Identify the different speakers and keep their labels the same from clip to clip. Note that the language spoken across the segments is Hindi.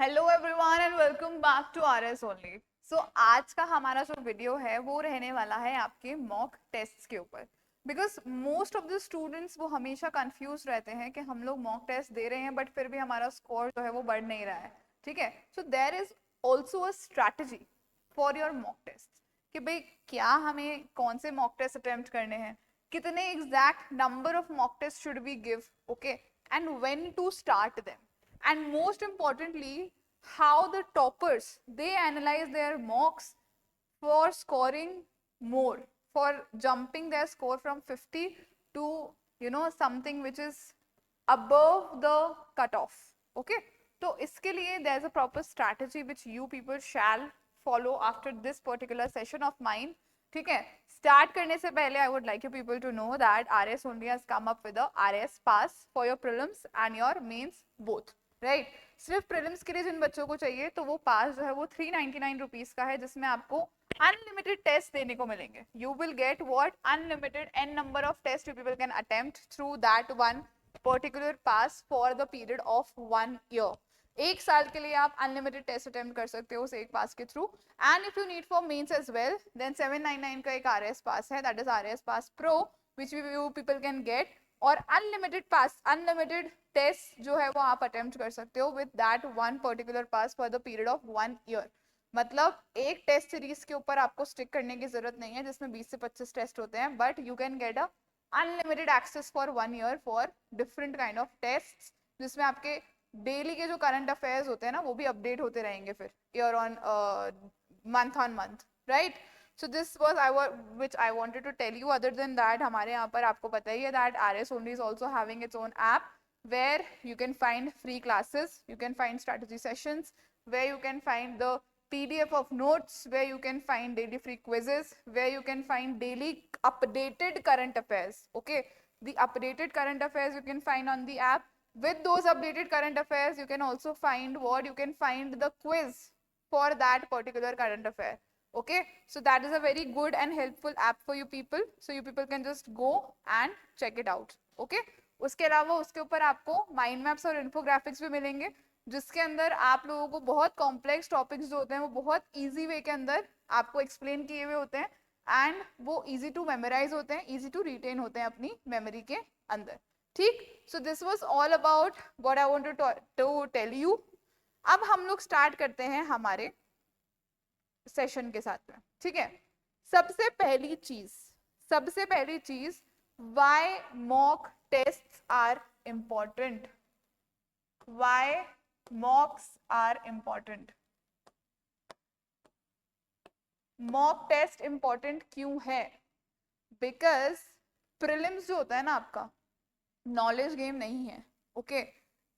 Speaker 1: Hello everyone and welcome back to R S only. So आज का हमारा जो वीडियो है वो रहने वाला है आपके मॉक टेस्ट्स के ऊपर। Because most of the students वो हमेशा कंफ्यूज रहते हैं कि हम लोग मॉक टेस्ट दे रहे हैं बट फिर भी हमारा स्कोर जो है वो बढ़ नहीं रहा है। ठीक है, so there is also a strategy for your mock test कि भाई क्या हमें कौन से मॉक टेस्ट अटेम्प्ट करने हैं, कितने exact number of mock test should we give, okay, and when to start them, and most importantly how the toppers they analyze their mocks for scoring more, for jumping their score from 50 to something which is above the cutoff. Okay, so इसके लिए there is a proper strategy which you people shall follow after this particular session of mine. ठीक है, स्टार्ट करने से पहले I would like you people to know that R S only has come up with R S pass for your prelims and your mains both, right. सिर्फ प्रीलिम्स के लिए जिन बच्चों को चाहिए तो वो पास जो है वो 399 रुपीज का है, जिसमें आपको अनलिमिटेड टेस्ट देने को मिलेंगे। You will get what unlimited N number of test you people can attempt through that one particular pass for the period of 1 year। एक साल के लिए आप अनलिमिटेड टेस्ट अटेम्प्ट कर सकते हो उस एक पास के थ्रू। And if you need for mains as well then 799 का एक आरएस पास है, that is RS pass pro, which you people can get. और अनलिमिटेड पास, अनलिमिटेड टेस्ट जो है वो आप अटेम्प्ट कर सकते हो with that one particular pass for the period of 1 year। मतलब एक टेस्ट सीरीज के ऊपर आपको स्टिक करने की जरूरत नहीं है जिसमें 20 से 25 टेस्ट होते हैं, but you can get a unlimited access for 1 year for different kind of test, जिसमें आपके डेली के जो करंट अफेयर्स होते हैं ना वो भी अपडेट होते रहेंगे फिर year on month on month, right. So this was which I wanted to tell you. Other than that हमारे यहाँ पर आपको पता ही है that R S only is also having its own app where you can find free classes, you can find strategy sessions, where you can find the PDF of notes, where you can find daily free quizzes, where you can find daily updated current affairs. Okay, the updated current affairs you can find on the app. With those updated current affairs you can also find what you can find the quiz for that particular current affair. Okay, so that is a very good and helpful app for you people, so you people can just go and check it out. Okay, उसके अलावा उसके ऊपर आपको माइंड मैप्स और इन्फोग्राफिक्स भी मिलेंगे, जिसके अंदर आप लोगों को बहुत कॉम्प्लेक्स टॉपिक्स जो होते हैं वो बहुत इजी वे के अंदर आपको एक्सप्लेन किए हुए होते हैं एंड वो इजी टू मेमोराइज होते हैं, इजी टू रिटेन होते हैं अपनी मेमोरी के अंदर। ठीक, so this was all about what I wanted to tell you. अब हम लोग स्टार्ट करते हैं हमारे सेशन के साथ में। ठीक है, सबसे पहली चीज, सबसे पहली चीज, why mock tests are important, why mocks are important। Mock test important क्यों है? बिकॉज प्रीलिम्स जो होता है ना आपका नॉलेज गेम नहीं है। Okay,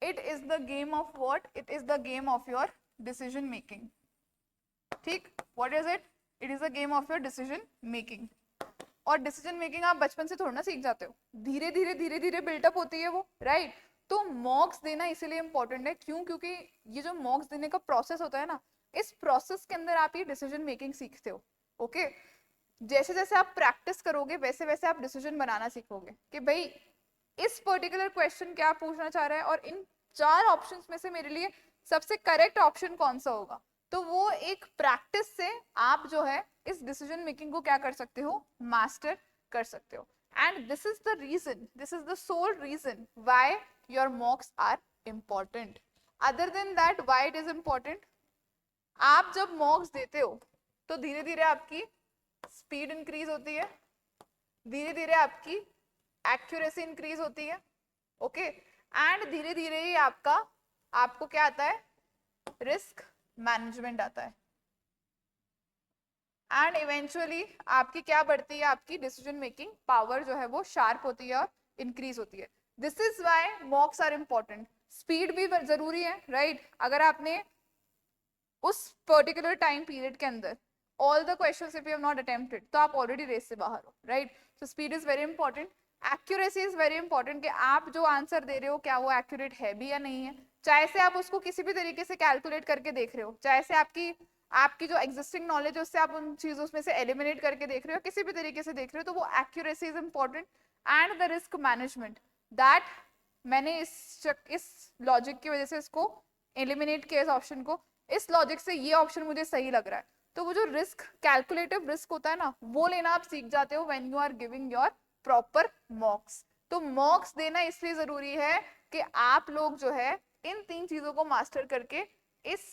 Speaker 1: it is the game of what, it is the game of your decision making. ठीक, what is it? It is the game of your decision making. और डिसीजन मेकिंग आप बचपन से थोड़ा ना सीख जाते हो, धीरे धीरे धीरे धीरे बिल्टअप होती है वो, राइट। तो मॉक्स देना इसीलिए इंपॉर्टेंट है, क्यों? क्योंकि ये जो मॉक्स देने का प्रोसेस होता है ना, इस प्रोसेस के अंदर आप ये डिसीजन मेकिंग सीखते हो। ओके, जैसे जैसे आप प्रैक्टिस करोगे वैसे वैसे आप डिसीजन बनाना सीखोगे कि भाई इस पर्टिकुलर क्वेश्चन क्या पूछना चाह रहा है और इन 4 ऑप्शंस में से मेरे लिए सबसे करेक्ट ऑप्शन कौन सा होगा। तो वो एक प्रैक्टिस से आप जो है इस डिसीजन मेकिंग को क्या कर सकते हो, मास्टर कर सकते हो। And this is the reason, this is the sole reason why your mocks are important. Other than that why it is important, आप जब मॉक्स देते हो तो धीरे धीरे आपकी स्पीड इंक्रीज होती है, धीरे धीरे आपकी एक्यूरेसी इंक्रीज होती है। ओके, एंड धीरे धीरे ही आपको क्या आता है, रिस्क मैनेजमेंट आता है। एंड इवेंचुअली आपकी क्या बढ़ती है, आपकी डिसीजन मेकिंग पावर जो है वो शार्प होती है और इंक्रीज होती है। This is why mocks are important. Speed भी जरूरी है, राइट। अगर आपने उस पर्टिकुलर टाइम पीरियड के अंदर all the questions if you have not attempted तो आप ऑलरेडी रेस से बाहर हो, right. So speed is very important, accuracy is very important कि आप जो आंसर दे रहे हो क्या वो एक्यूरेट है भी या नहीं है, चाहे से आप उसको किसी भी तरीके से कैलकुलेट करके देख रहे हो, चाहे से आपकी आपकी जो एग्जिस्टिंग नॉलेज है उससे आप उन चीजों में से एलिमिनेट करके देख रहे हो, किसी भी तरीके से देख रहे हो, तो वो accuracy is important. And the risk management, that मैंने इस लॉजिक की वजह से इसको एलिमिनेट किया इस ऑप्शन को, इस लॉजिक से ये ऑप्शन मुझे सही लग रहा है। तो वो जो रिस्क, कैलकुलेटिव रिस्क होता है ना, वो लेना आप सीख जाते हो when you are giving your proper mocks. तो मॉक्स देना इसलिए जरूरी है कि आप लोग जो है इन 3 चीजों को मास्टर करके इस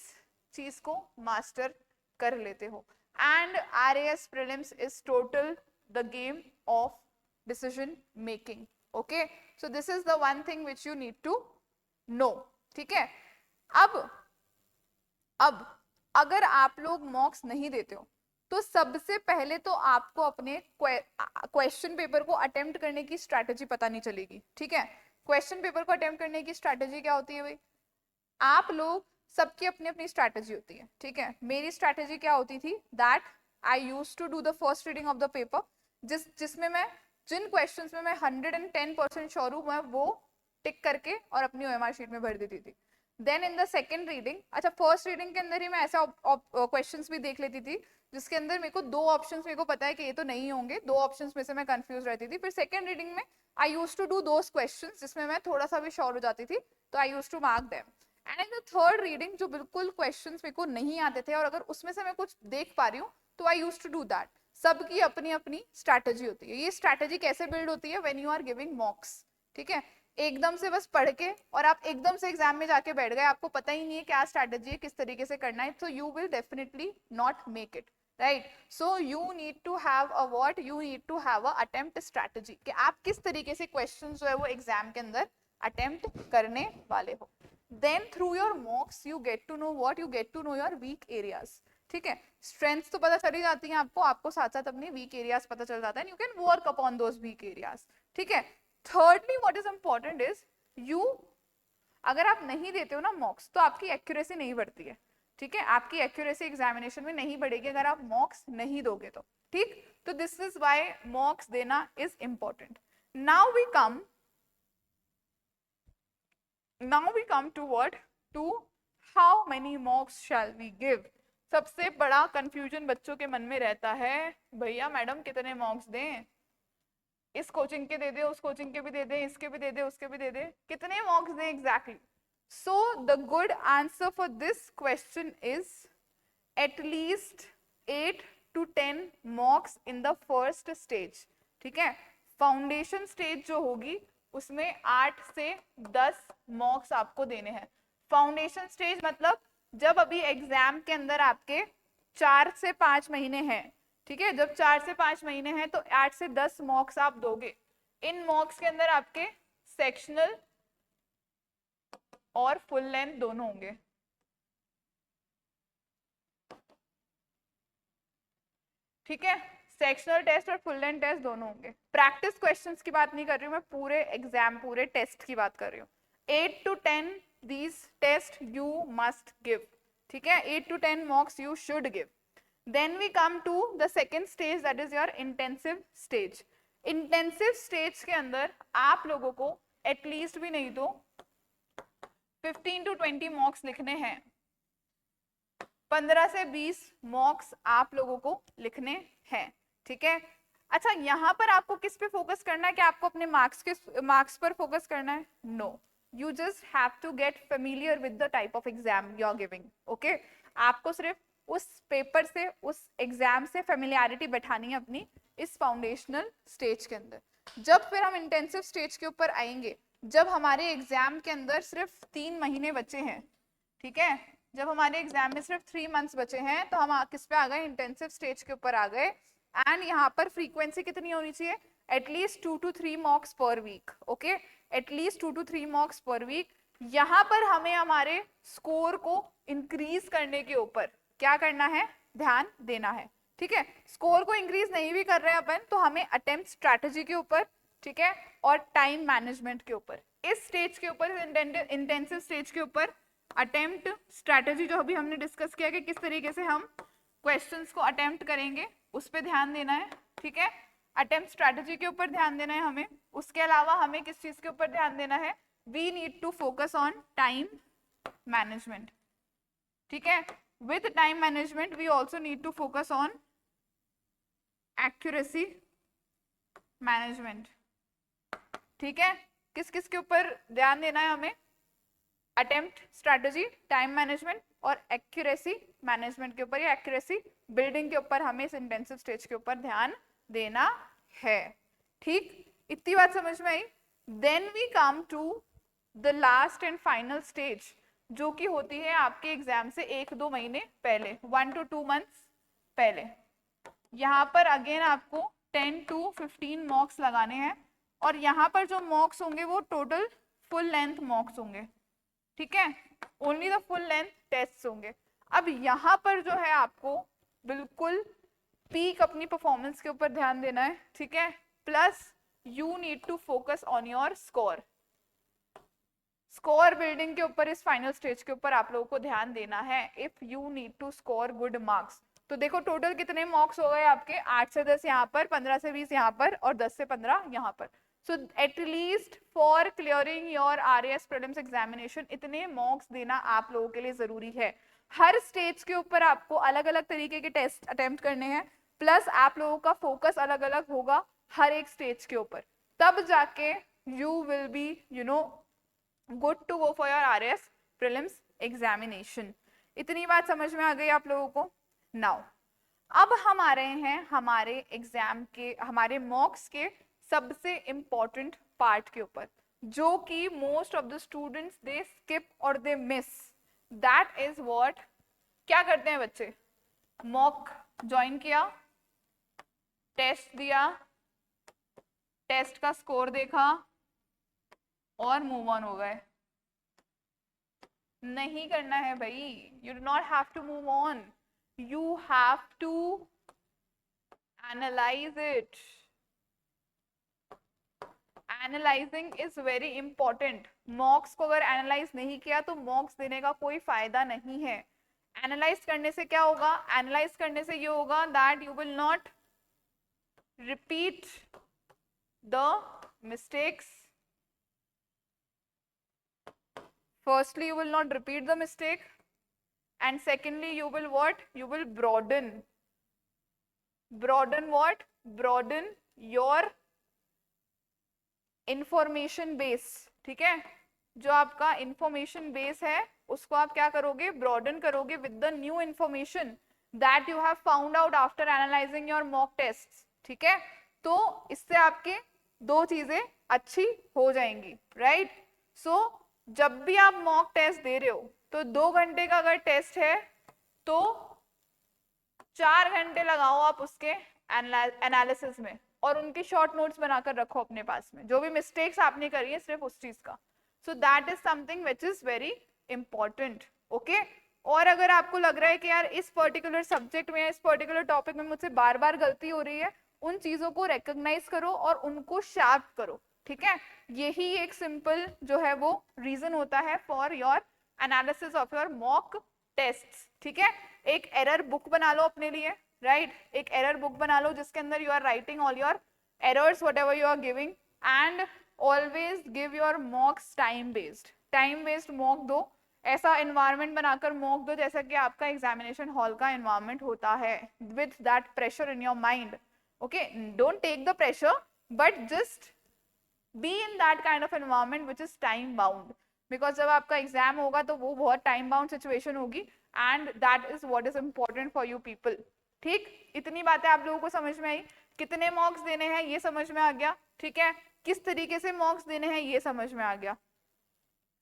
Speaker 1: चीज को मास्टर कर लेते हो। And RAS prelims is total the game of decision making. Okay, so this is the one thing which you need to know. ठीक है, अब अगर आप लोग मॉक्स नहीं देते हो तो सबसे पहले तो आपको अपने क्वेश्चन पेपर को अटेम्प्ट करने की स्ट्रैटेजी पता नहीं चलेगी। ठीक है, क्वेश्चन पेपर को अटेम्प्ट करने की स्ट्रैटेजी क्या होती है भाई? आप लोग सबकी अपनी अपनी स्ट्रैटेजी होती है। ठीक है, मेरी स्ट्रैटेजी क्या होती थी, that I used to do the first reading of the paper, जिसमें मैं जिन क्वेश्चंस में मैं 110% श्योर हूं, मैं वो टिक करके और अपनी OMR शीट में भर देती थी। Then in the second reading, अच्छा फर्स्ट रीडिंग के अंदर ही मैं ऐसा क्वेश्चंस भी देख लेती थी जिसके अंदर मेरे को 2 ऑप्शंस मेरे को पता है कि ये तो नहीं होंगे, 2 ऑप्शंस में से मैं कंफ्यूज रहती थी। फिर सेकंड रीडिंग में I used to do those questions जिसमें मैं थोड़ा सा भी श्योर हो जाती थी, तो I used to mark them. And in the third reading जो बिल्कुल क्वेश्चंस मेरे को नहीं आते थे और अगर उसमें से मैं कुछ देख पा रही हूँ तो I used to do that. सबकी अपनी अपनी स्ट्रैटेजी होती है। ये स्ट्रैटेजी कैसे बिल्ड होती है? When you are giving mocks. ठीक है, एकदम से बस पढ़ के और आप एकदम से एग्जाम में जाके बैठ गए, आपको पता ही नहीं है क्या स्ट्रैटेजी है, किस तरीके से करना है, तो you will definitely not make it, right? So you need to have a what, you need to have a attempt strategy कि आप किस तरीके से क्वेश्चन जो है वो एग्जाम के अंदर अटेम्प्ट करने वाले हो। Then through your mocks you get to know what, you get to know your weak areas. ठीक है, स्ट्रेंथ्स तो पता चली जाती है आपको साथ साथ अपने वीक एरियाज पता चल जाता है, you can work upon those week areas. ठीक है, thirdly what is important is you, अगर आप नहीं देते हो ना मॉक्स तो आपकी एक्यूरेसी नहीं बढ़ती है। ठीक है, आपकी एक्यूरेसी एग्जामिनेशन में नहीं बढ़ेगी अगर आप मॉक्स नहीं दोगे तो। ठीक, तो दिस इज व्हाई मॉक्स देना is important. Now we come to what, to how many mocks shall we give. सबसे बड़ा कंफ्यूजन बच्चों के मन में रहता है, भैया मैडम कितने मॉक्स दें, इस कोचिंग के दे दे, उस कोचिंग के भी दे दे, इसके भी दे दे, उसके भी दे दे, कितने मॉक्स दें exactly? So the good answer for this question is at least 8 to 10 मॉक्स in the first stage. ठीक है, फाउंडेशन स्टेज जो होगी उसमें 8 से 10 मॉक्स आपको देने हैं। फाउंडेशन स्टेज मतलब जब अभी एग्जाम के अंदर आपके 4 से 5 महीने हैं। ठीक है, जब 4 से 5 महीने हैं तो 8 से 10 मॉक्स आप दोगे। इन मॉक्स के अंदर आपके सेक्शनल और फुल लेंथ दोनों होंगे। ठीक है, सेक्शनल टेस्ट और फुल लेंथ टेस्ट दोनों होंगे। प्रैक्टिस क्वेश्चंस की बात नहीं कर रही हूँ मैं, पूरे एग्जाम पूरे टेस्ट की बात कर रही हूँ। 8 to 10 these test you must give. ठीक है, 8 to 10 mocks you should give. Then we come to the second stage, that is your intensive stage. Intensive stage के अंदर आप लोगों को at least भी नहीं तो 15 to 20 मॉक्स लिखने हैं। 15 से 20 मॉक्स आप लोगों को लिखने हैं। ठीक है, अच्छा यहाँ पर आपको किस पे फोकस करना है? कि आपको अपने मार्क्स पर फोकस करना है? No, you just have to get familiar with the type of exam you are giving. Okay, आपको सिर्फ उस पेपर से, उस एग्जाम से फेमिलियरिटी बैठानी है अपनी इस फाउंडेशनल स्टेज के अंदर। जब फिर हम इंटेंसिव स्टेज के ऊपर आएंगे, जब हमारे एग्जाम के अंदर सिर्फ 3 महीने बचे हैं, ठीक है, जब हमारे एग्जाम में सिर्फ 3 मंथ्स बचे हैं, तो हम किस पे आ गए? इंटेंसिव स्टेज के ऊपर आ गए। एंड यहाँ पर फ्रीक्वेंसी कितनी होनी चाहिए? At least 2 to 3 mocks per week. Okay, at least 2 to 3 mocks per week. यहाँ पर हमें हमारे स्कोर को इंक्रीज करने के ऊपर क्या करना है? ध्यान देना है। ठीक है, स्कोर को इंक्रीज नहीं भी कर रहे हैं अपन, तो हमें अटेम्प्ट स्ट्रैटेजी के ऊपर, ठीक है, और टाइम मैनेजमेंट के ऊपर, इस स्टेज के ऊपर, इंटेंसिव स्टेज के ऊपर अटेम्प्ट स्ट्रैटेजी जो अभी हमने डिस्कस किया कि किस तरीके से हम क्वेश्चंस को अटेम्प्ट करेंगे, उस पर ध्यान देना है। ठीक है, अटेम्प्ट स्ट्रैटेजी के ऊपर ध्यान देना है हमें। उसके अलावा हमें किस चीज के ऊपर ध्यान देना है? We need to focus on time management. ठीक है, with time management we also need to focus on accuracy management. ठीक है, किस किस के ऊपर ध्यान देना है हमें? अटेम्प्ट स्ट्रेटजी, टाइम मैनेजमेंट और एक्यूरेसी मैनेजमेंट के ऊपर या एक्यूरेसी बिल्डिंग के ऊपर हमें इस इंटेंसिव स्टेज के ऊपर ध्यान देना है। ठीक, इतनी बात समझ में आई। Then we come to the last and final stage, जो कि होती है आपके एग्जाम से 1-2 महीने पहले, 1 to 2 months पहले। यहाँ पर अगेन आपको 10 to 15 मॉक्स लगाने हैं और यहाँ पर जो मॉक्स होंगे वो टोटल फुल लेंथ मॉक्स होंगे, ठीक है, only the full length test होंगे। अब यहाँ पर जो है आपको बिल्कुल पीक अपनी परफॉर्मेंस के ऊपर ध्यान देना है, ठीक है, plus you need to focus on your score. Score building के ऊपर इस फाइनल स्टेज के ऊपर आप लोगों को ध्यान देना है if you need to score good marks. तो देखो टोटल कितने मार्क्स हो गए आपके, 8 से 10 यहाँ पर, 15 से 20 यहाँ पर और 10 से 15 यहाँ पर। So at least for clearing your RAS prelims examination इतने मार्क्स देना आप लोगों के लिए जरूरी है। हर स्टेज के ऊपर आपको अलग अलग तरीके के टेस्ट अटेम्प्ट करने हैं, प्लस आप लोगों का फोकस अलग अलग होगा हर एक स्टेज के ऊपर, तब जाके you will be good to go for your RAS prelims examination. इतनी बात समझ में आ गई आप लोगों को। नाउ अब हम आ रहे हैं हमारे एग्जाम के, हमारे मॉक्स के सबसे इंपॉर्टेंट पार्ट के ऊपर, जो कि most of the students they skip और they miss. That is what, क्या करते हैं बच्चे, मॉक ज्वाइन किया, टेस्ट दिया, टेस्ट का स्कोर देखा और मूव ऑन हो गए। नहीं करना है भाई, you do not have to move on, you have to analyse it. Analysing is very important. Mocks को अगर एनालाइज नहीं किया तो मॉक्स देने का कोई फायदा नहीं है। एनालाइज करने से क्या होगा, एनालाइज करने से ये होगा that you will not repeat the mistakes. Firstly, you will not repeat the mistake, and secondly, you will what? You will broaden. Broaden what? Broaden your information base. ठीक है, जो आपका information base है उसको आप क्या करोगे, broaden करोगे with the new information that you have found out after analyzing your mock tests. ठीक है, तो इससे आपके दो चीजें अच्छी हो जाएंगी, right? So जब भी आप मॉक टेस्ट दे रहे हो तो 2 घंटे का अगर टेस्ट है तो 4 घंटे लगाओ आप उसके एनालिसिस में और उनकी शॉर्ट नोट्स बनाकर रखो अपने पास में, जो भी मिस्टेक्स आपने करी है सिर्फ उस चीज का। So that is something which is very important, okay. और अगर आपको लग रहा है कि यार इस पर्टिकुलर सब्जेक्ट में, इस पर्टिकुलर टॉपिक में मुझसे बार बार गलती हो रही है, उन चीजों को रिकॉग्नाइज करो और उनको शार्प करो, ठीक है। यही एक सिंपल जो है वो रीजन होता है for your analysis of your mock tests, ठीक है। एक एरर बुक बना लो अपने लिए, राइट, एक एरर बुक बना लो जिसके अंदर you are writing all your errors whatever you are giving, and always give your mocks time based mock दो। ऐसा एनवायरनमेंट बनाकर मॉक दो जैसा कि आपका एग्जामिनेशन हॉल का एनवायरनमेंट होता है, with that pressure in your mind, okay. Don't take the pressure but just be in that kind of environment which is time bound, because जब आपका एग्जाम होगा तो वो बहुत टाइम बाउंड सिचुएशन होगी, and that is what is important for you people। ठीक, इतनी बातें आप लोगों को समझ में आई, कितने मॉक्स देने हैं ये समझ में आ गया, ठीक है, किस तरीके से मॉक्स देने हैं ये समझ में आ गया,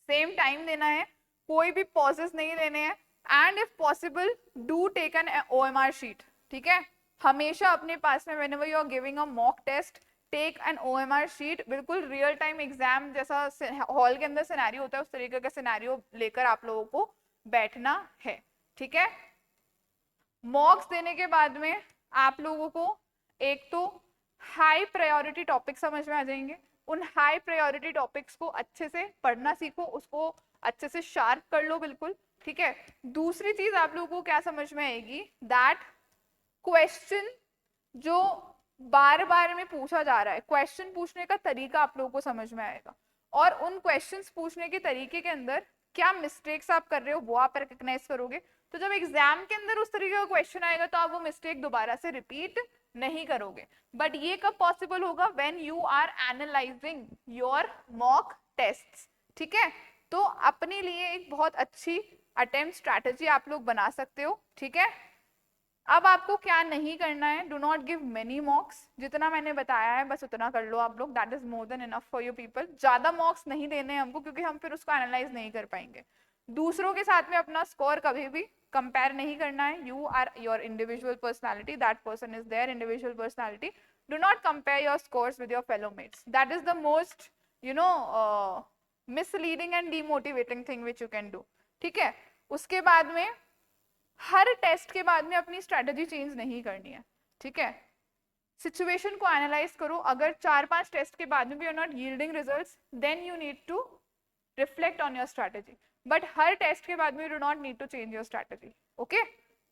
Speaker 1: सेम टाइम देना है, कोई भी पॉजेस नहीं लेने हैं, and if possible do take an OMR sheet, ठीक है। हमेशा अपने पास में whenever you are giving a mock test take an OMR sheet, बिल्कुल रियल टाइम एग्जाम जैसा हॉल के अंदर सिनेरियो होता है उस तरीके का सिनेरियो लेकर आप लोगों को बैठना है, ठीक है। मॉक्स देने के बाद में आप लोगों को एक तो हाई प्रायोरिटी टॉपिक समझ में आ जाएंगे, उन हाई प्रायोरिटी टॉपिक्स को अच्छे से पढ़ना सीखो, उसको अच्छे से शार्प कर लो बिल्कुल, ठीक है। दूसरी चीज आप लोगों को क्या समझ में आएगी, दैट क्वेश्चन जो बार बार में पूछा जा रहा है, क्वेश्चन पूछने का तरीका आप लोगों को समझ में आएगा, और उन क्वेश्चंस पूछने के तरीके के अंदर क्या मिस्टेक्स आप कर रहे हो वो आप रिकॉग्नाइज करोगे। तो जब एग्जाम के अंदर उस तरीके का क्वेश्चन आएगा तो आप वो मिस्टेक दोबारा से रिपीट नहीं करोगे। बट ये कब पॉसिबल होगा, when you are analysing your mock tests, ठीक है। तो अपने लिए एक बहुत अच्छी अटेम्प्ट स्ट्रैटेजी आप लोग बना सकते हो, ठीक है। अब आपको क्या नहीं करना है, डू नॉट गिव मेनी मॉक्स, जितना मैंने बताया है बस उतना कर लो आप लोग, that is more than enough for you people. ज्यादा मॉक्स नहीं देने हैं हमको, क्योंकि हम फिर उसको एनालाइज नहीं कर पाएंगे। दूसरों के साथ में अपना स्कोर कभी भी कंपेयर नहीं करना है। You are your individual personality, that person is their individual personality. Do not compare your scores with your fellow mates, that is the most misleading and demotivating thing which you can do, ठीक है। उसके बाद में हर टेस्ट के बाद में अपनी स्ट्रेटजी चेंज नहीं करनी है, ठीक है। सिचुएशन को एनालाइज करो, अगर 4-5 टेस्ट के बाद में भी you are not yielding results, then you need to reflect on your strategy, but हर टेस्ट के बाद में you do not need to change your strategy, okay.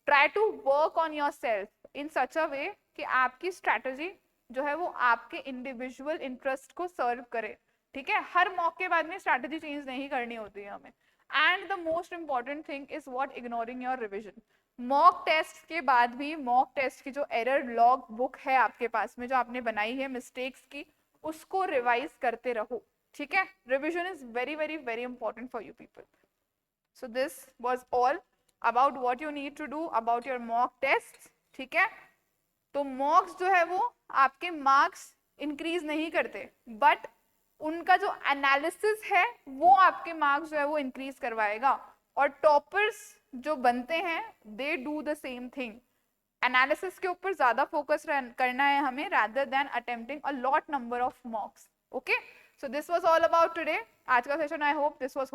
Speaker 1: Try to work on yourself in such a way कि आपकी स्ट्रेटजी जो है वो आपके इंडिविजुअल इंटरेस्ट को सर्व करे, ठीक है। हर मॉक के बाद में स्ट्रेटजी चेंज नहीं करनी होती है हमें। And the most important thing is what, ignoring your revision. Mock test के बाद भी मॉक टेस्ट की जो एरर लॉग बुक है आपके पास में, जो आपने बनाई है मिस्टेक्स की, उसको रिवाइज करते रहो, ठीक है। Revision is very very very important for you people. So this was all about what you need to do about your mock test, ठीक है। तो मॉक्स जो है वो आपके मार्क्स इंक्रीज नहीं करते, बट उनका जो एनालिसिस है वो आपके मार्क्स जो है वो इंक्रीज करवाएगा। और टॉपर्स जो बनते हैं they do the same thing. Analysis के ऊपर ज्यादा फोकस करना है हमें, rather than attempting a lot number of mocks, okay। so this was all about today। आज का session, I hope this was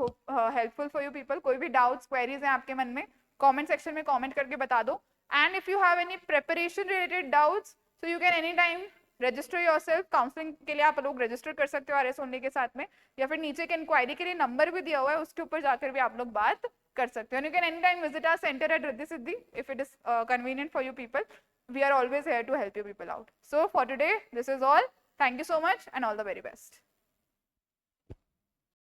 Speaker 1: helpful for you people। कोई भी डाउट्स क्वेरीज हैं आपके मन में, कमेंट सेक्शन में कमेंट करके बता दो। And if you have any preparation related doubts, so you can anytime register yourself. Counselling के लिए आप लोग रजिस्टर कर सकते हो आरएस ओनली के साथ में, या फिर नीचे के इंक्वायरी के लिए नंबर भी दिया हुआ है, उसके ऊपर जाकर भी आप लोग बात कर सकते हो। You can any time visit our centre at Riddhi Siddhi if it is convenient for you people. We are always here to help you people out. So for today this is all. Thank you so much and all the very best.